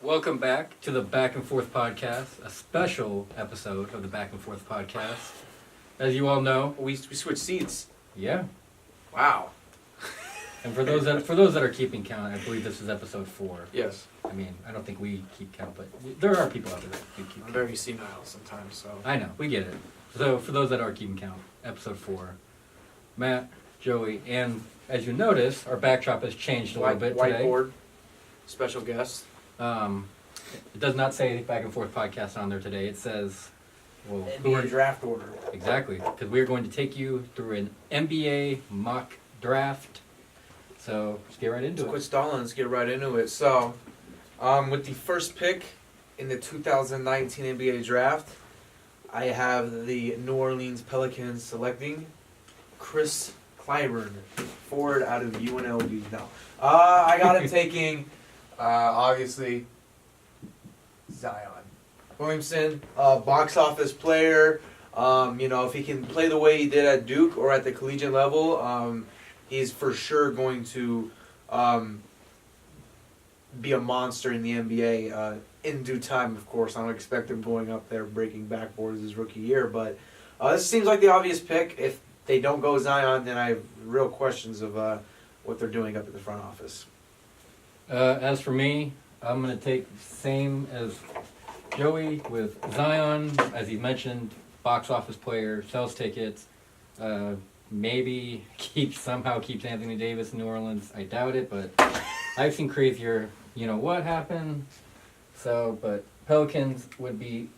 Welcome back to the Back and Forth Podcast, a special episode of the Back and Forth Podcast. As you all know, We switched seats. yeah. Wow. And for those that are keeping count, I believe this is episode 4. Yes. I mean, I don't think we keep count, but there are people out there that do keep I'm count. very senile sometimes, so. I know, we get it. So for those that are keeping count, episode 4, Matt, Joey, and as you notice, our backdrop has changed a little bit today. Whiteboard. Special guest. It does not say Back and Forth Podcast on there today. It says, well, NBA draft order. exactly, because we're going to take you through an NBA mock draft. So let's get right into Let's quit it. stalling. Let's get right into it. So, with the first pick in the 2019 NBA draft, I have the New Orleans Pelicans selecting Chris Clyburn, forward out of UNLV. No. I got him taking, obviously, Zion Williamson, box office player. If he can play the way he did at Duke or at the collegiate level, he's for sure going to be a monster in the NBA in due time, of course. I don't expect him going up there breaking backboards his rookie year, but this seems like the obvious pick. If they don't go Zion, then I have real questions of what they're doing up at the front office. As for me, I'm going to take the same as Joey with Zion. As he mentioned, box office player, sells tickets, maybe somehow keeps Anthony Davis in New Orleans. I doubt it, but I've seen crazier, what happened. So, but Pelicans would be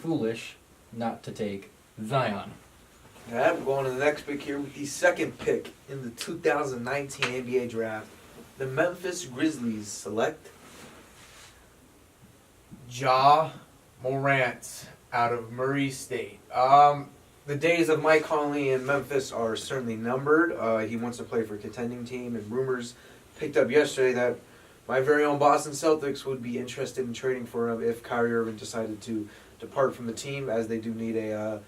foolish not to take Zion. Alright, we're going to the next pick here with the second pick in the 2019 NBA draft. The Memphis Grizzlies select Ja Morant out of Murray State. The days of Mike Conley in Memphis are certainly numbered. He wants to play for a contending team, and rumors picked up yesterday that my very own Boston Celtics would be interested in trading for him if Kyrie Irving decided to depart from the team, as they do need a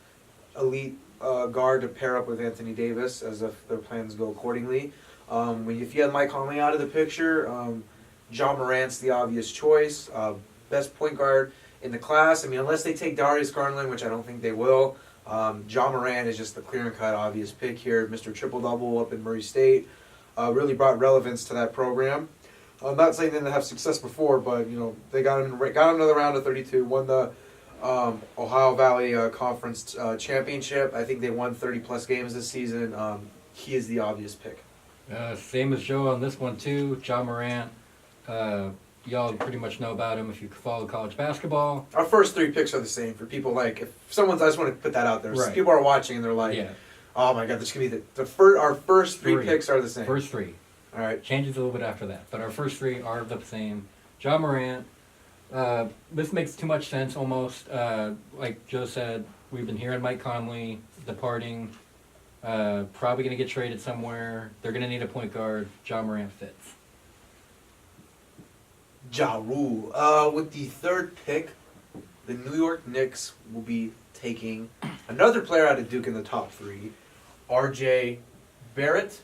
elite guard to pair up with Anthony Davis, as if their plans go accordingly. If you have Mike Conley out of the picture, Ja Morant's the obvious choice. Best point guard in the class. I mean, unless they take Darius Garland, which I don't think they will. Ja Morant is just the clear-and-cut obvious pick here. Mr. Triple-Double up in Murray State. Really brought relevance to that program. I'm not saying they didn't have success before, but they got him another round of 32. Won the Ohio Valley Conference championship. I think they won 30-plus games this season. He is the obvious pick. Same as Joe on this one too. Ja Morant. Y'all pretty much know about him if you follow college basketball. Our first 3 picks are the same for people I just want to put that out there. Right. People are watching and they're like, Yeah. oh my God, this could be our first three picks are the same. First 3. All right. Changes a little bit after that, but our first 3 are the same. Ja Morant. This makes too much sense almost. Like Joe said, we've been hearing Mike Conley departing. Probably going to get traded somewhere. They're going to need a point guard. Ja Morant fits. Ja Rule. With the third pick, the New York Knicks will be taking another player out of Duke in the top 3, R.J. Barrett.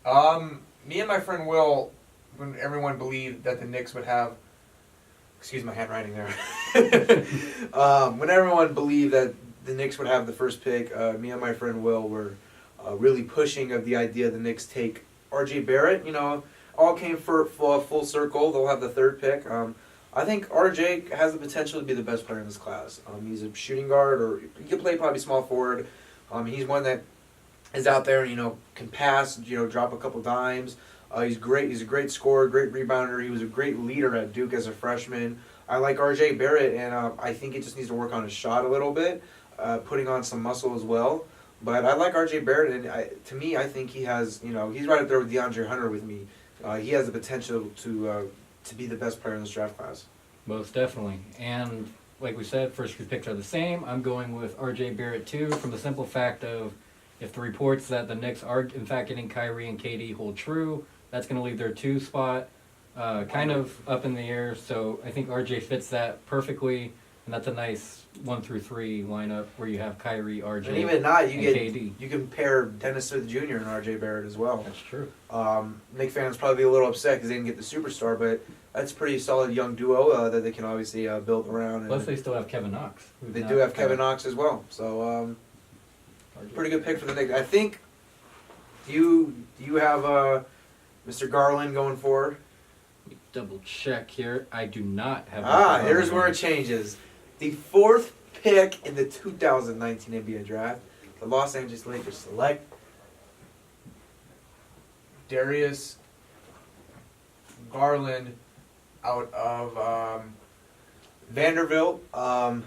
Me and my friend Will, when everyone believed that the Knicks would have, excuse my handwriting there, when everyone believed that the Knicks would have the first pick, me and my friend Will were really pushing of the idea the Knicks take R.J. Barrett. All came for full circle. They'll have the third pick. I think RJ has the potential to be the best player in this class. He's a shooting guard, or he can play probably small forward. He's one that is out there, can pass, drop a couple dimes. He's great. He's a great scorer, great rebounder. He was a great leader at Duke as a freshman. I like RJ Barrett, and I think he just needs to work on his shot a little bit, putting on some muscle as well. But I like RJ Barrett, and to me, I think he has, he's right up there with DeAndre Hunter with me. He has the potential to be the best player in this draft class. Most definitely. And like we said, first 3 picks are the same. I'm going with R.J. Barrett too, from the simple fact of if the reports that the Knicks are in fact getting Kyrie and KD hold true, that's going to leave their 2 spot kind of up in the air. So I think R.J. fits that perfectly. And that's a nice 1 through 3 lineup where you have Kyrie, RJ, and even not, and KD. You can pair Dennis Smith Jr. and RJ Barrett as well. That's true. Knicks fans probably be a little upset because they didn't get the superstar, but That's a pretty solid young duo that they can obviously build around. Plus, And they still have Kevin Knox. who's they not, do have Kevin Knox as well. So pretty good pick for the Knicks. I think you have Mr. Garland going forward. Let me double check here. I do not have. Here's where it changes. The 4th pick in the 2019 NBA draft, the Los Angeles Lakers select Darius Garland out of Vanderbilt. I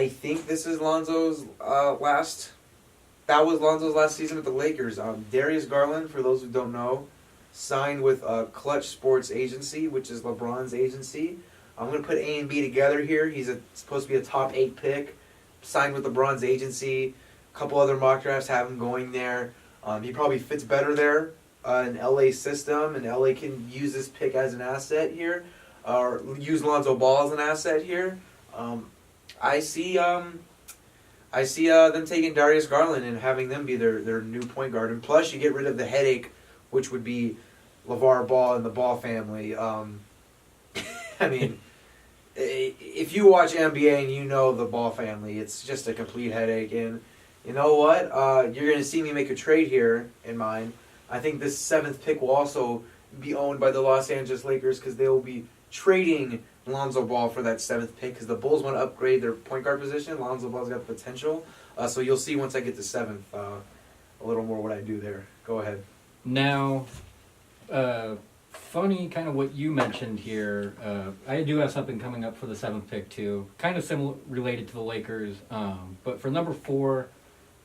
think this is Lonzo's last. That was Lonzo's last season with the Lakers. Darius Garland, for those who don't know, signed with Clutch Sports Agency, which is LeBron's agency. I'm going to put A and B together here. He's supposed to be a top 8 pick. Signed with LeBron's agency. A couple other mock drafts have him going there. He probably fits better there in LA system, and LA can use this pick as an asset here, or use Lonzo Ball as an asset here. I see them taking Darius Garland and having them be their new point guard, and plus you get rid of the headache, which would be LeVar Ball and the Ball family. I mean, if you watch NBA and you know the Ball family, it's just a complete headache. And you know what? You're going to see me make a trade here in mind. I think this 7th pick will also be owned by the Los Angeles Lakers because they will be trading Lonzo Ball for that 7th pick because the Bulls want to upgrade their point guard position. Lonzo Ball's got the potential. So you'll see once I get to 7th a little more what I do there. Go ahead. Now, funny kind of what you mentioned here. I do have something coming up for the 7th pick too. Kind of similar, related to the Lakers. But for number 4,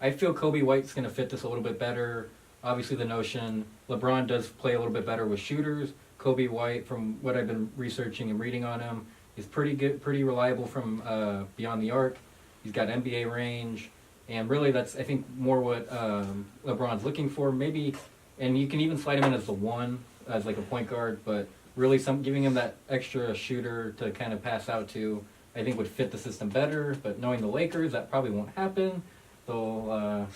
I feel Kobe White's going to fit this a little bit better. Obviously, the notion LeBron does play a little bit better with shooters. Kobe White, from what I've been researching and reading on him, is pretty good, pretty reliable from beyond the arc. He's got NBA range, and really that's, I think, more what LeBron's looking for. Maybe, and you can even slide him in as the 1, as like a point guard, but really giving him that extra shooter to kind of pass out to, I think would fit the system better. But knowing the Lakers, that probably won't happen. They'll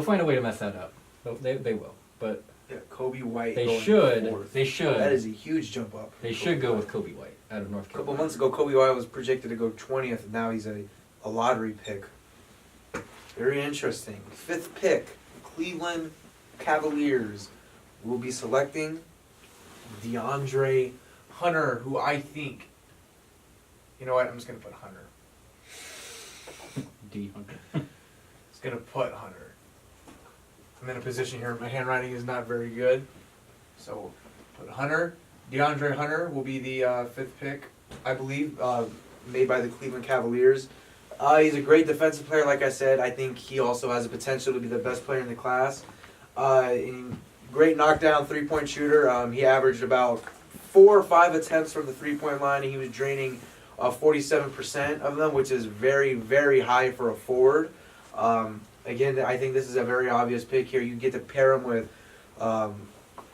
find a way to mess that up. They will, but Yeah, Kobe White. they going should. 4th. They should. That is a huge jump up. They should go with Kobe White out of North A couple Carolina. months ago, Kobe White was projected to go 20th, and now he's a lottery pick. Very interesting. 5th pick, Cleveland Cavaliers will be selecting DeAndre Hunter, who I think, you know what, I'm just going to put Hunter. D. Hunter. Just going to put Hunter. I'm in a position here, my handwriting is not very good, so put Hunter. DeAndre Hunter will be the 5th pick, I believe, made by the Cleveland Cavaliers. He's a great defensive player, like I said. I think he also has the potential to be the best player in the class. Great knockdown three-point shooter. He averaged about 4 or 5 attempts from the three-point line, and he was draining 47% of them, which is very, very high for a forward. Again, I think this is a very obvious pick here. You get to pair him with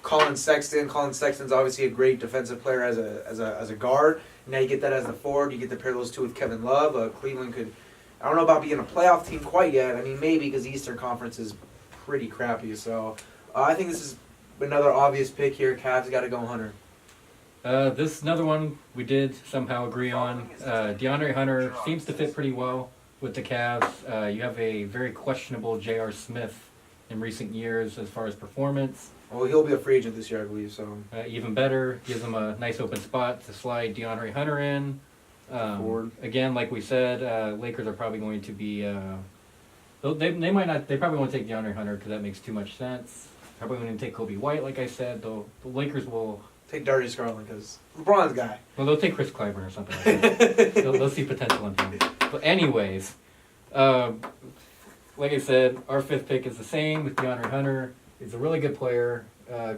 Colin Sexton. Colin Sexton's obviously a great defensive player as a guard. Now you get that as the forward. You get to pair those two with Kevin Love. Cleveland could, I don't know about being a playoff team quite yet. I mean, maybe because the Eastern Conference is pretty crappy. So I think this is another obvious pick here. Cavs got to go Hunter. This is another one we did somehow agree on. DeAndre Hunter seems to fit pretty well with the Cavs. You have a very questionable J.R. Smith in recent years as far as performance. Well, he'll be a free agent this year, I believe. So Even better, gives them a nice open spot to slide DeAndre Hunter in. Forward. Again, like we said, Lakers are probably going to be. They might not. They probably won't take DeAndre Hunter because that makes too much sense. Probably going to take Kobe White, like I said. Though the Lakers will take Darius Garland because LeBron's guy. Well, they'll take Chris Clyburn or something like that. they'll see potential in him. But anyways, like I said, our 5th pick is the same with DeAndre Hunter. He's a really good player.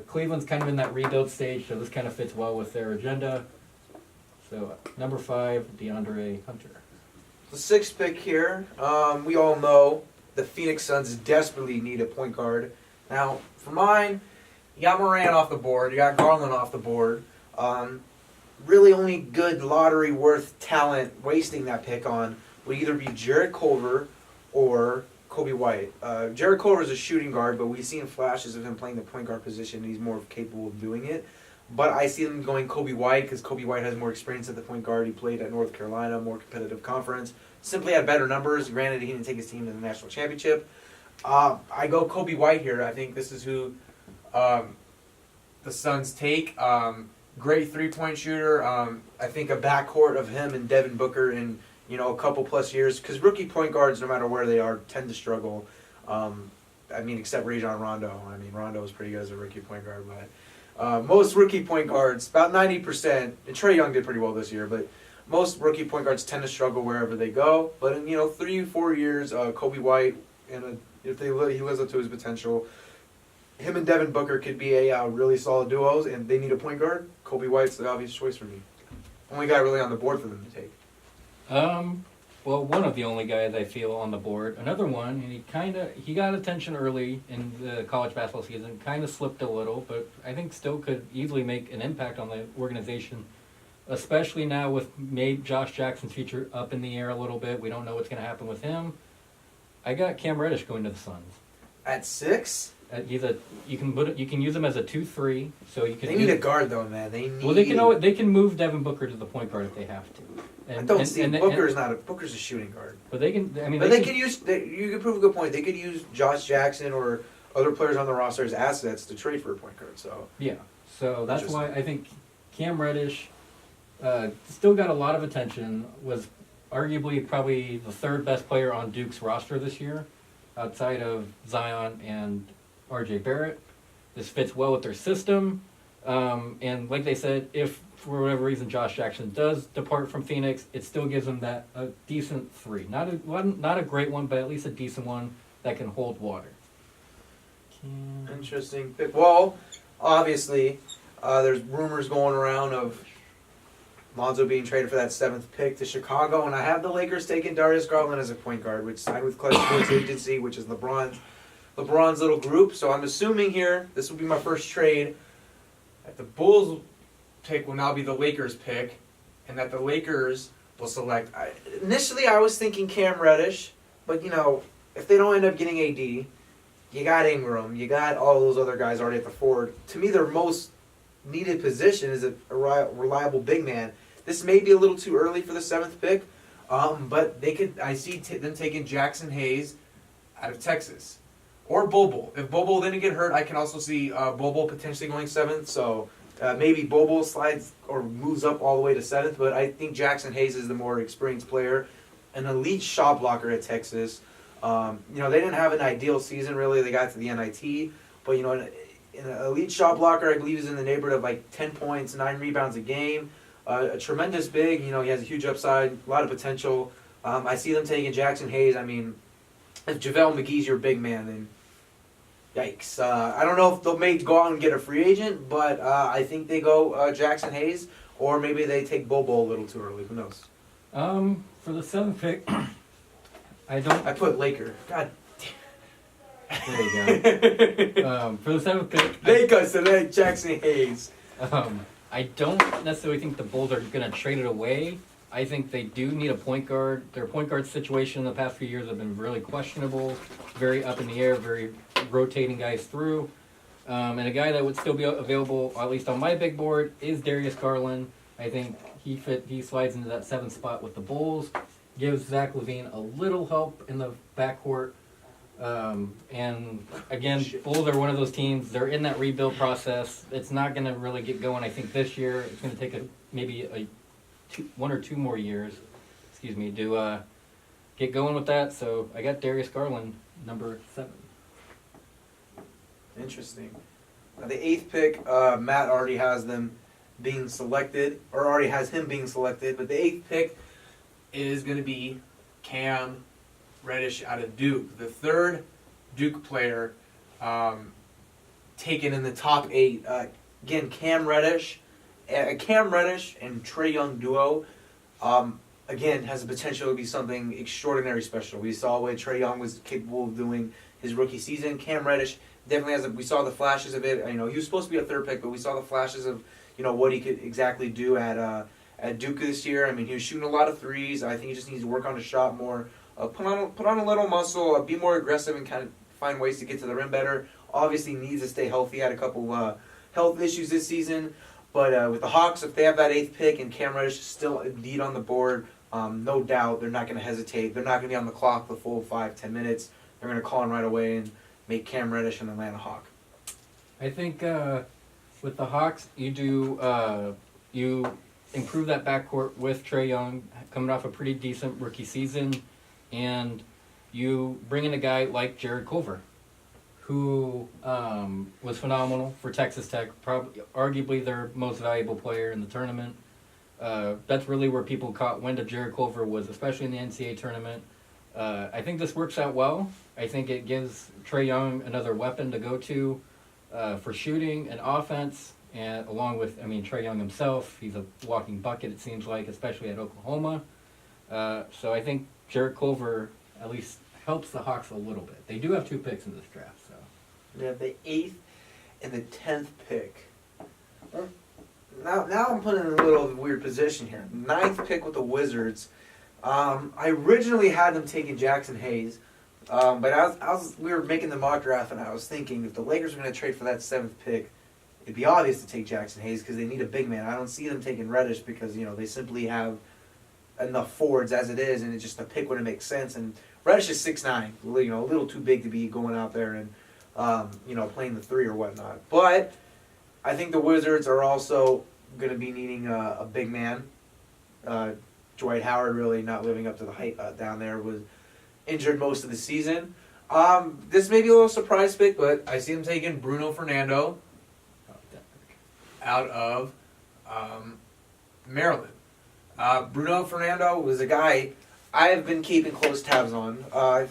Cleveland's kind of in that rebuild stage, so this kind of fits well with their agenda. So, number 5, DeAndre Hunter. The 6th pick here, we all know the Phoenix Suns desperately need a point guard. Now, for mine, you got Moran off the board, you got Garland off the board. Really only good lottery worth talent wasting that pick on would either be Jared Culver or Kobe White. Jared Culver is a shooting guard, but we've seen flashes of him playing the point guard position. He's more capable of doing it. But I see them going Kobe White because Kobe White has more experience at the point guard. He played at North Carolina, more competitive conference. Simply had better numbers. Granted, he didn't take his team to the national championship. I go Kobe White here. I think this is who the Suns take. Great three-point shooter. I think a backcourt of him and Devin Booker in a couple plus years, because rookie point guards, no matter where they are, tend to struggle. Except Rajon Rondo. Rondo was pretty good as a rookie point guard, but most rookie point guards, about 90%, and Trae Young did pretty well this year, but most rookie point guards tend to struggle wherever they go. But in 3-4 years, Kobe White, if he lives up to his potential, him and Devin Booker could be a really solid duos, and they need a point guard. Kobe White's the obvious choice for me. Only guy really on the board for them to take. Well, one of the only guys I feel on the board. Another one, and he got attention early in the college basketball season, kind of slipped a little, but I think still could easily make an impact on the organization, especially now with maybe Josh Jackson's future up in the air a little bit. We don't know what's going to happen with him. I got Cam Reddish going to the Suns. At 6? You can use him as a 2-3, so you can. They need a guard though, man. They can move Devin Booker to the point guard if they have to. Booker's a shooting guard. But they can. You could prove a good point. They could use Josh Jackson or other players on the roster as assets to trade for a point guard. So yeah, so that's why I think Cam Reddish still got a lot of attention. Was arguably probably the third best player on Duke's roster this year, outside of Zion and R.J. Barrett. This fits well with their system. And like they said, if for whatever reason Josh Jackson does depart from Phoenix, it still gives them a decent 3. Not a great one, but at least a decent one that can hold water. Interesting pick. Well, obviously, there's rumors going around of Lonzo being traded for that 7th pick to Chicago, and I have the Lakers taking Darius Garland as a point guard, which signed with Clutch Sports Agency, which is LeBron's little group. So I'm assuming here this will be my first trade. That the Bulls pick will now be the Lakers pick, and that the Lakers will select. Initially, I was thinking Cam Reddish, but if they don't end up getting AD, you got Ingram, you got all those other guys already at the forward. To me, their most needed position is a reliable big man. This may be a little too early for the 7th pick, but they could. I see them taking Jackson Hayes out of Texas. Or Bobo. If Bobo didn't get hurt, I can also see Bobo potentially going 7th. So maybe Bobo slides or moves up all the way to 7th. But I think Jackson Hayes is the more experienced player. An elite shot blocker at Texas. They didn't have an ideal season, really. They got to the NIT. But, an elite shot blocker, I believe, is in the neighborhood of like 10 points, 9 rebounds a game. A tremendous big. He has a huge upside, a lot of potential. I see them taking Jackson Hayes. If JaVale McGee's your big man, then yikes. I don't know if they'll go out and get a free agent, but I think they go Jackson Hayes, or maybe they take Bobo a little too early. Who knows? For the 7th pick, I put Laker. God there you go. For the 7th pick, Lakers select Jackson Hayes. I don't necessarily think the Bulls are going to trade it away. I think they do need a point guard. Their point guard situation in the past few years have been really questionable, very up in the air, very rotating guys through. And a guy that would still be available, at least on my big board, is Darius Garland. I think he slides into that 7th spot with the Bulls, gives Zach LaVine a little help in the backcourt. And again, Bulls are one of those teams. They're in that rebuild process. It's not going to really get going. I think this year it's going to take maybe 1 or 2 more years, to get going with that. So I got Darius Garland, number 7. Interesting. Now the 8th pick, Matt already has them being selected, or already has him being selected. But the 8th pick is going to be Cam Reddish out of Duke, the 3rd Duke player taken in the top 8. Again, Cam Reddish and Trae Young duo, again, has the potential to be something extraordinary special. We saw what Trae Young was capable of doing his rookie season. Cam Reddish definitely we saw the flashes of it. He was supposed to be a 3rd pick, but we saw the flashes of, what he could exactly do at Duke this year. He was shooting a lot of threes. I think he just needs to work on his shot more. Put on a little muscle, be more aggressive, and kind of find ways to get to the rim better. Obviously needs to stay healthy. Had a couple health issues this season. But with the Hawks, if they have that 8th pick and Cam Reddish is still indeed on the board, no doubt they're not going to hesitate. They're not going to be on the clock the full 5-10 minutes. They're going to call him right away and make Cam Reddish an Atlanta Hawk. I think with the Hawks, you improve that backcourt with Trae Young coming off a pretty decent rookie season, and you bring in a guy like Jared Culver, who was phenomenal for Texas Tech, probably arguably their most valuable player in the tournament. That's really where people caught wind of Jared Culver was, especially in the NCAA tournament. I think this works out well. I think it gives Trae Young another weapon to go to for shooting and offense, and along with, Trae Young himself. He's a walking bucket, it seems like, especially at Oklahoma. So I think Jared Culver at least helps the Hawks a little bit. They do have 2 picks in this draft, so. They have the 8th and the 10th pick. Now I'm put in a little weird position here. 9th pick with the Wizards. I originally had them taking Jackson Hayes, but we were making the mock draft, and I was thinking if the Lakers were going to trade for that 7th pick, it'd be obvious to take Jackson Hayes because they need a big man. I don't see them taking Reddish because they simply have enough forwards as it is, and it's just a pick wouldn't make sense. And Reddish is 6'9", a little too big to be going out there and playing the 3 or whatnot. But I think the Wizards are also going to be needing a big man. Dwight Howard really not living up to the hype down there, was injured most of the season. This may be a little surprise pick, but I see him taking Bruno Fernando out of Maryland. Bruno Fernando was a guy I have been keeping close tabs on.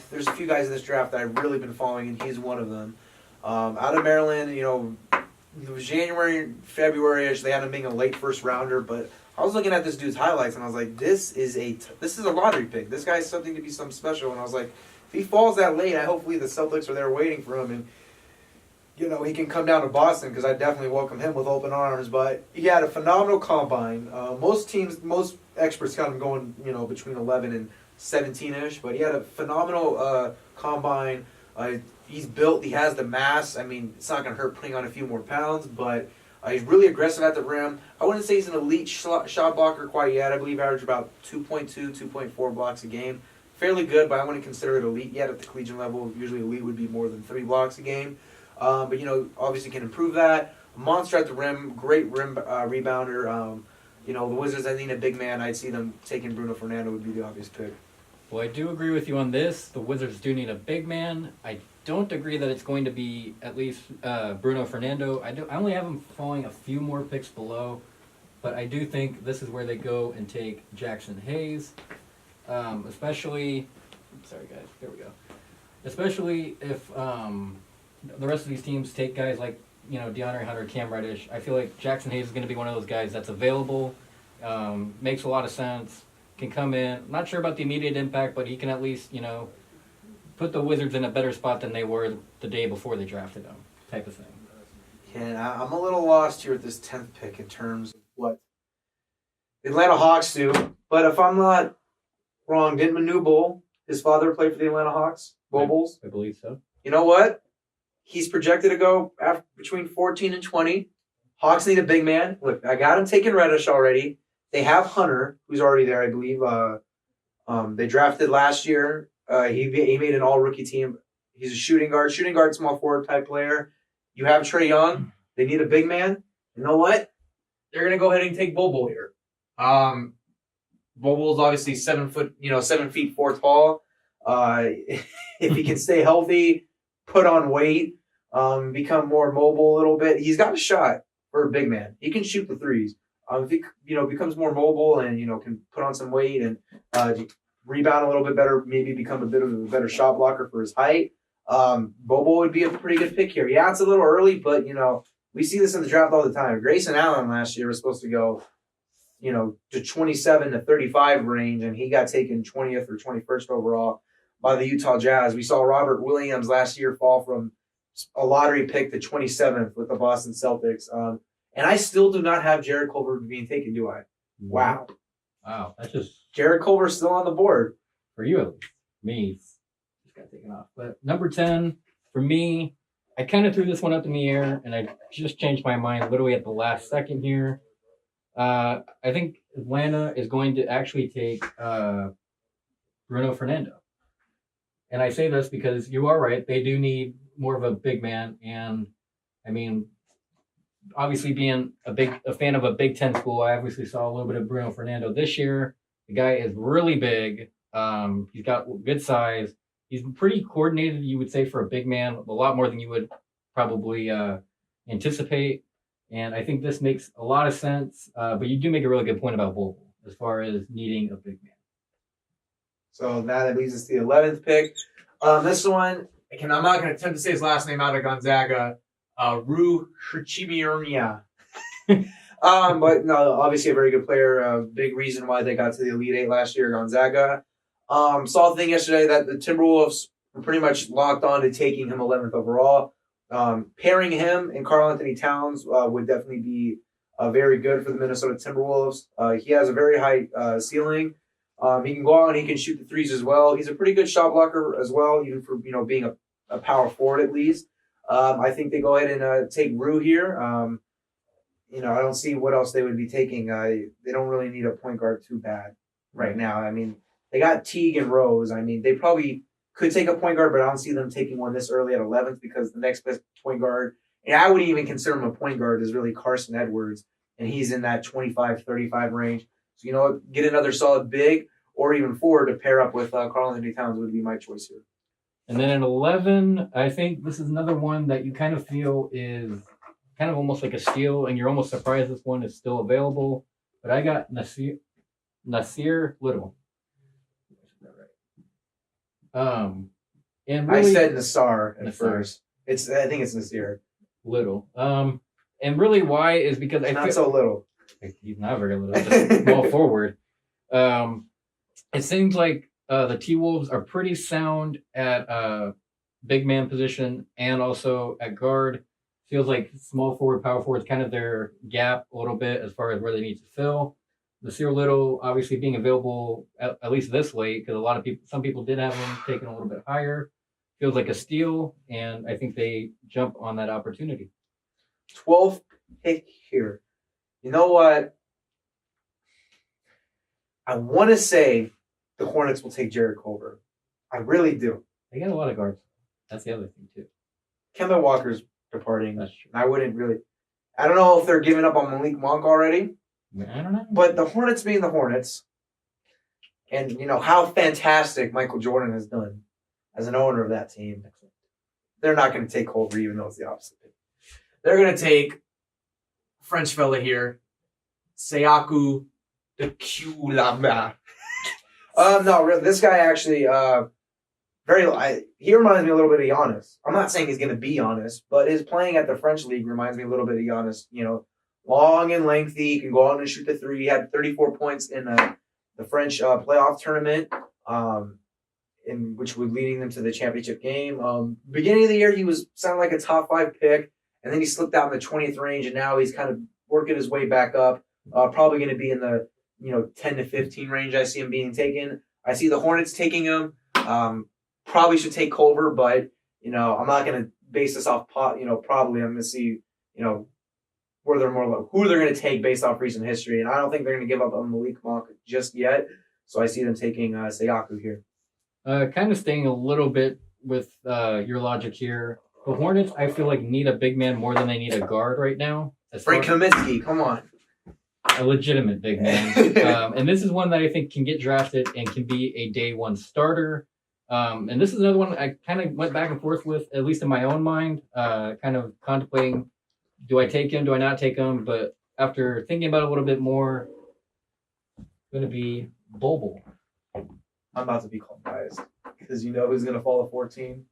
There's a few guys in this draft that I've really been following, and he's one of them. Out of Maryland, it was January, February-ish. They had him being a late first rounder, but I was looking at this dude's highlights, and I was like, this is a lottery pick. This guy's something to be something special. And I was like, if he falls that late, hopefully the Celtics are there waiting for him, and he can come down to Boston, because I definitely welcome him with open arms. But he had a phenomenal combine. Most experts got him going, between 11 and 17-ish. But he had a phenomenal combine. He's built. He has the mass. It's not going to hurt putting on a few more pounds, but he's really aggressive at the rim. I wouldn't say he's an elite shot blocker quite yet. I believe average about 2.2, 2.4 blocks a game. Fairly good, but I wouldn't consider it elite yet at the collegiate level. Usually elite would be more than 3 blocks a game. But obviously can improve that. A monster at the rim, great rim rebounder. The Wizards, I need a big man. I'd see them taking Bruno Fernando would be the obvious pick. Well, I do agree with you on this. The Wizards do need a big man. I don't agree that it's going to be at least Bruno Fernando. I only have him falling a few more picks below, but I do think this is where they go and take Jackson Hayes, especially. Sorry, guys. There we go. Especially if the rest of these teams take guys like DeAndre Hunter, Cam Reddish. I feel like Jackson Hayes is going to be one of those guys that's available, makes a lot of sense, can come in. Not sure about the immediate impact, but he can at least put the Wizards in a better spot than they were the day before they drafted him, type of thing. Yeah, I'm a little lost here at this 10th pick in terms of what the Atlanta Hawks do. But if I'm not wrong, didn't Manu Bol, his father, play for the Atlanta Hawks? Bulls? I believe so. You know what? He's projected to go between 14 and 20. Hawks need a big man. Look, I got him taking Reddish already. They have Hunter, who's already there, I believe. They drafted last year. He made an all-rookie team. He's a shooting guard, small forward type player. You have Trae Young. They need a big man. You know what? They're going to go ahead and take Bol here. Bol's obviously 7 feet 4 tall. If he can stay healthy, put on weight, become more mobile a little bit, he's got a shot for a big man. He can shoot the threes. If he becomes more mobile and can put on some weight and rebound a little bit better, maybe become a bit of a better shot blocker for his height, Bobo would be a pretty good pick here. Yeah, it's a little early, but we see this in the draft all the time. Grayson Allen last year was supposed to go to 27 to 35 range, and he got taken 20th or 21st overall by the Utah Jazz. We saw Robert Williams last year fall from a lottery pick to 27th with the Boston Celtics. And I still do not have Jared Culver being taken, do I? Wow. That's just Jared Culver's still on the board. for you at least. Me, just got taken off. But number 10 for me, I kind of threw this one up in the air, and I just changed my mind literally at the last second here. I think Atlanta is going to actually take Bruno Fernando. And I say this because you are right. They do need more of a big man. And I mean, obviously being a fan of a Big Ten school, I obviously saw a little bit of Bruno Fernando this year. The guy is really big. He's got good size. He's pretty coordinated, you would say, for a big man, a lot more than you would probably anticipate. And I think this makes a lot of sense. But you do make a really good point about Vogel as far as needing a big man. So that leads us to the 11th pick. This one, I'm not going to attempt to say his last name out of Gonzaga. Rue Shrichimia. But no, obviously a very good player. Big reason why they got to the Elite Eight last year, Gonzaga. Saw the thing yesterday that the Timberwolves were pretty much locked on to taking him 11th overall. Pairing him and Karl Anthony Towns would definitely be very good for the Minnesota Timberwolves. He has a very high ceiling. He can go out and he can shoot the threes as well. He's a pretty good shot blocker as well, even for being a power forward at least. I think they go ahead and take Rue here. I don't see what else they would be taking. They don't really need a point guard too bad right now. I mean, they got Teague and Rose. I mean, they probably could take a point guard, but I don't see them taking one this early at 11th because the next best point guard, and I wouldn't even consider him a point guard, is really Carson Edwards, and he's in that 25-35 range. So, get another solid big or even forward to pair up with Karl Anthony Towns would be my choice here. And then at 11, I think this is another one that you kind of feel is kind of almost like a steal, and you're almost surprised this one is still available. But I got Nasir Little. And really, I said Nassar at first. I think it's Nasir. Little. And really why is because I not feel so little. He's not very little, just small forward. It seems like the T-Wolves are pretty sound at big man position and also at guard. Feels like small forward, power forward is kind of their gap a little bit as far as where they need to fill. Nasir Little obviously being available at least this late because some people did have him taken a little bit higher. Feels like a steal, and I think they jump on that opportunity. 12th pick here. You know what? I want to say the Hornets will take Jared Culver. I really do. They got a lot of guards. That's the other thing, too. Kemba Walker's departing. That's true. I don't know if they're giving up on Malik Monk already. I don't know. But the Hornets being the Hornets, and how fantastic Michael Jordan has done as an owner of that team, they're not going to take Culver, even though it's the opposite. They're going to take French fella here, Seaku Dekulamba. No, this guy actually he reminds me a little bit of Giannis. I'm not saying he's going to be Giannis, but his playing at the French league reminds me a little bit of Giannis. Long and lengthy, he can go out and shoot the three. He had 34 points in the French playoff tournament, in which was leading them to the championship game. Beginning of the year, he was sounded like a top 5 pick, and then he slipped out in the 20th range, and now he's kind of working his way back up. Probably going to be in the 10 to 15 range. I see him being taken. I see the Hornets taking him. Probably should take Culver, but I'm not going to base this off. Probably I'm going to see where they're more like who they're going to take based off recent history, and I don't think they're going to give up on Malik Monk just yet. So I see them taking Seaku here. Kind of staying a little bit with your logic here. The Hornets, I feel like, need a big man more than they need a guard right now. Frank Kaminsky, come on. A legitimate big man. And this is one that I think can get drafted and can be a day one starter. And this is another one I kind of went back and forth with, at least in my own mind, kind of contemplating, do I take him, do I not take him? But after thinking about it a little bit more, it's going to be Bobo. I'm about to be called biased because who's going to fall at 14?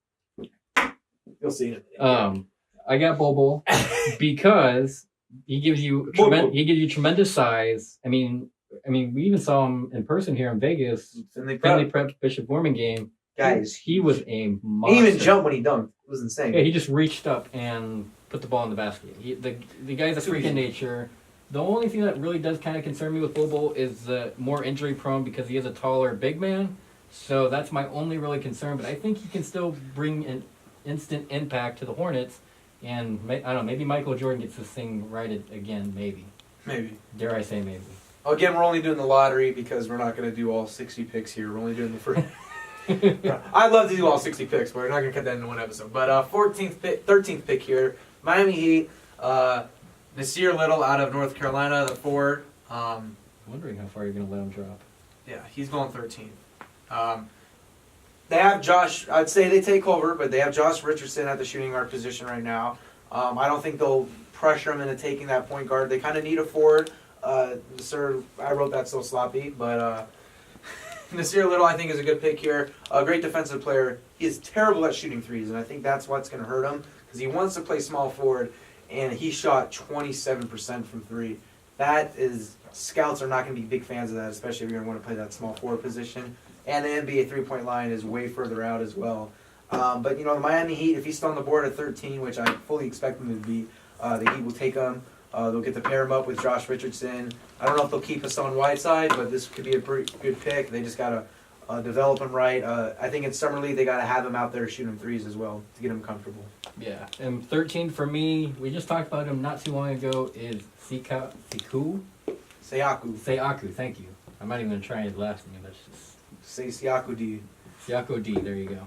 You'll see it. I got Bobo because he gives you tremendous size. I mean, we even saw him in person here in Vegas. Finley Prep Bishop Gorman game. Guys, he was a monster. He even jumped when he dunked. It was insane. Yeah, he just reached up and put the ball in the basket. The guy's a freak in nature. The only thing that really does kind of concern me with Bobo is more injury prone because he is a taller big man. So that's my only really concern. But I think he can still bring in instant impact to the Hornets. And I don't know, maybe Michael Jordan gets this thing righted again, maybe. Maybe. Dare I say maybe. Again, we're only doing the lottery because we're not going to do all 60 picks here. We're only doing the first. I'd love to do all 60 picks, but we're not going to cut that into one episode. But 13th pick here, Miami Heat. Nasir Little out of North Carolina, the forward. Wondering how far you're going to let him drop. Yeah, he's going 13th. They have Josh. I'd say they take Culver, but they have Josh Richardson at the shooting guard position right now. I don't think they'll pressure him into taking that point guard. They kind of need a forward. Sir, I wrote that so sloppy, but Nasir Little I think is a good pick here. A great defensive player. He is terrible at shooting threes, and I think that's what's going to hurt him because he wants to play small forward, and he shot 27% from three. That is, scouts are not going to be big fans of that, especially if you're going to want to play that small forward position. And the NBA three-point line is way further out as well. But, the Miami Heat, if he's still on the board at 13, which I fully expect him to be, the Heat will take him. They'll get to pair him up with Josh Richardson. I don't know if they'll keep Hassan Whiteside, but this could be a pretty good pick. They just got to develop him right. I think in Summer League, they got to have him out there shooting threes as well to get him comfortable. Yeah, and 13 for me, we just talked about him not too long ago, is Seaku? Seaku, thank you. I'm not even going to try his last name. That's just... Say Siaku D. Siako D, there you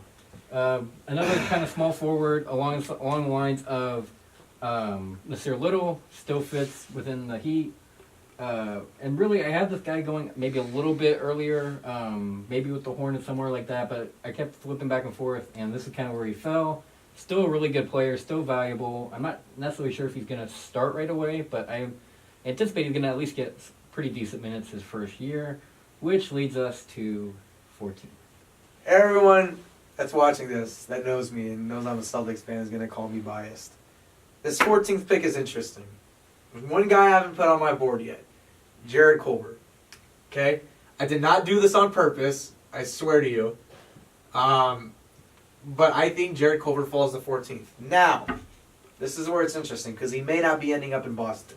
go. Another kind of small forward along the lines of Nasir Little, still fits within the Heat. And really, I had this guy going maybe a little bit earlier, maybe with the Hornets somewhere like that, but I kept flipping back and forth, and this is kind of where he fell. Still a really good player, still valuable. I'm not necessarily sure if he's going to start right away, but I anticipate he's going to at least get pretty decent minutes his first year, which leads us to 14. Everyone that's watching this, that knows me and knows I'm a Celtics fan, is going to call me biased. This 14th pick is interesting. There's one guy I haven't put on my board yet. Jared Culver. Okay? I did not do this on purpose. I swear to you. But I think Jared Culver falls to 14th. Now, this is where it's interesting because he may not be ending up in Boston.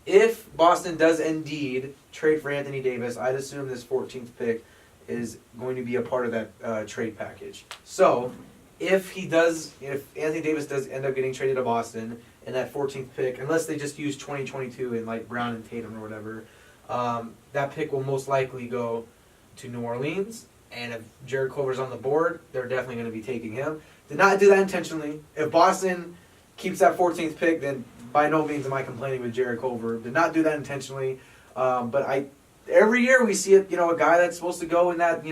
If Boston does indeed trade for Anthony Davis, I'd assume this 14th pick is going to be a part of that trade package. So, if Anthony Davis does end up getting traded to Boston in that 14th pick, unless they just use 2022 and like Brown and Tatum or whatever, that pick will most likely go to New Orleans. And if Jared Culver's on the board, they're definitely going to be taking him. Did not do that intentionally. If Boston keeps that 14th pick, then by no means am I complaining with Jared Culver. Did not do that intentionally. But every year we see it, a guy that's supposed to go in that,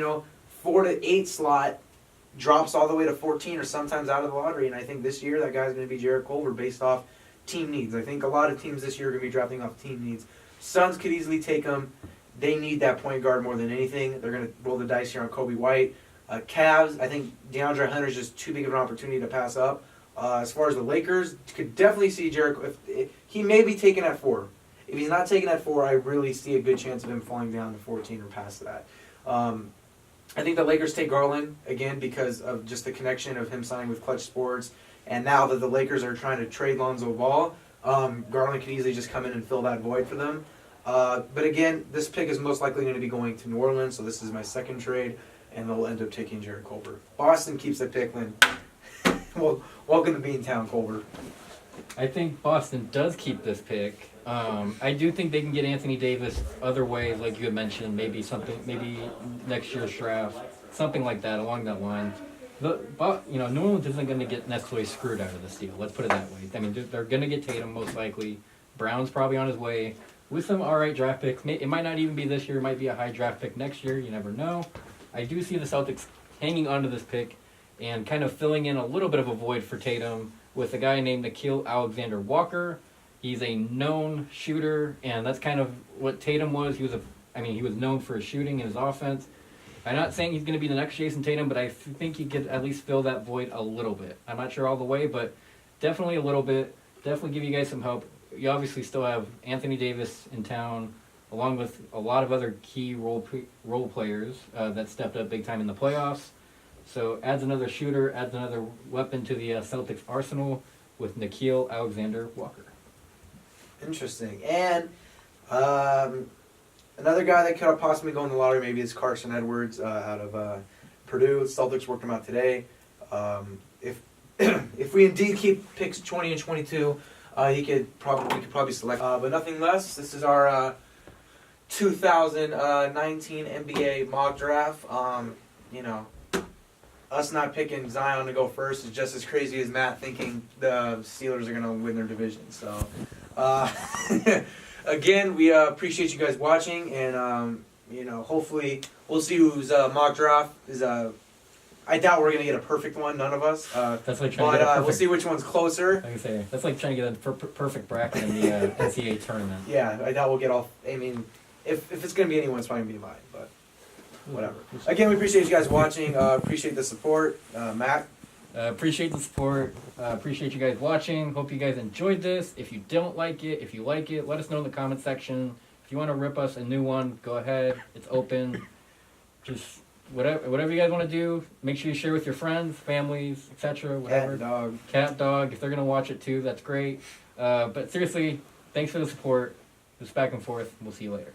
4 to 8 slot drops all the way to 14 or sometimes out of the lottery. And I think this year that guy's going to be Jared Culver based off team needs. I think a lot of teams this year are going to be drafting off team needs. Suns could easily take him. They need that point guard more than anything. They're going to roll the dice here on Kobe White. Cavs, I think DeAndre Hunter's just too big of an opportunity to pass up. As far as the Lakers, could definitely see Jared. If he may be taken at 4. If he's not taken at 4, I really see a good chance of him falling down to 14 or past that. I think the Lakers take Garland, again, because of just the connection of him signing with Clutch Sports. And now that the Lakers are trying to trade Lonzo Ball, Garland could easily just come in and fill that void for them. But again, this pick is most likely going to be going to New Orleans, so this is my second trade, and they'll end up taking Jared Culver. Boston keeps the pick, then. Well, welcome to Beantown, Culver. I think Boston does keep this pick. I do think they can get Anthony Davis other way, like you had mentioned, maybe next year's draft, something like that, along that line. But New Orleans isn't going to get necessarily screwed out of this deal. Let's put it that way. I mean, they're going to get Tatum most likely. Brown's probably on his way with some all right draft picks. It might not even be this year. It might be a high draft pick next year. You never know. I do see the Celtics hanging onto this pick and kind of filling in a little bit of a void for Tatum with a guy named Nickeil Alexander-Walker. He's a known shooter, and that's kind of what Tatum was. He was known for his shooting and his offense. I'm not saying he's going to be the next Jason Tatum, but I think he could at least fill that void a little bit. I'm not sure all the way, but definitely a little bit. Definitely give you guys some hope. You obviously still have Anthony Davis in town, along with a lot of other key role players that stepped up big time in the playoffs. So adds another shooter, adds another weapon to the Celtics arsenal with Nickeil Alexander-Walker. Interesting. And another guy that could possibly go in the lottery maybe is Carson Edwards out of Purdue. Celtics worked him out today. If if we indeed keep picks 20 and 22, we could probably select. But nothing less. This is our 2019 NBA mock draft. You know, us not picking Zion to go first is just as crazy as Matt thinking the Steelers are gonna win their division. So, again, we appreciate you guys watching, and you know, hopefully we'll see whose mock draft is. I doubt we're gonna get a perfect one, none of us. That's like trying to get a But perfect, we'll see which one's closer. like I say, that's like trying to get a perfect bracket in the NCAA tournament. Yeah, I doubt we'll get all. I mean, if it's gonna be anyone, it's probably gonna be mine. But whatever. Again, we appreciate you guys watching. Appreciate the support, Matt. Appreciate the support. Appreciate you guys watching. Hope you guys enjoyed this. If you don't like it, if you like it, let us know in the comment section. If you want to rip us a new one, go ahead. It's open. Just whatever you guys want to do. Make sure you share with your friends, families, etc. Whatever. Cat, dog. Cat, dog. If they're gonna watch it too, that's great. But seriously, thanks for the support. Just back and forth. We'll see you later.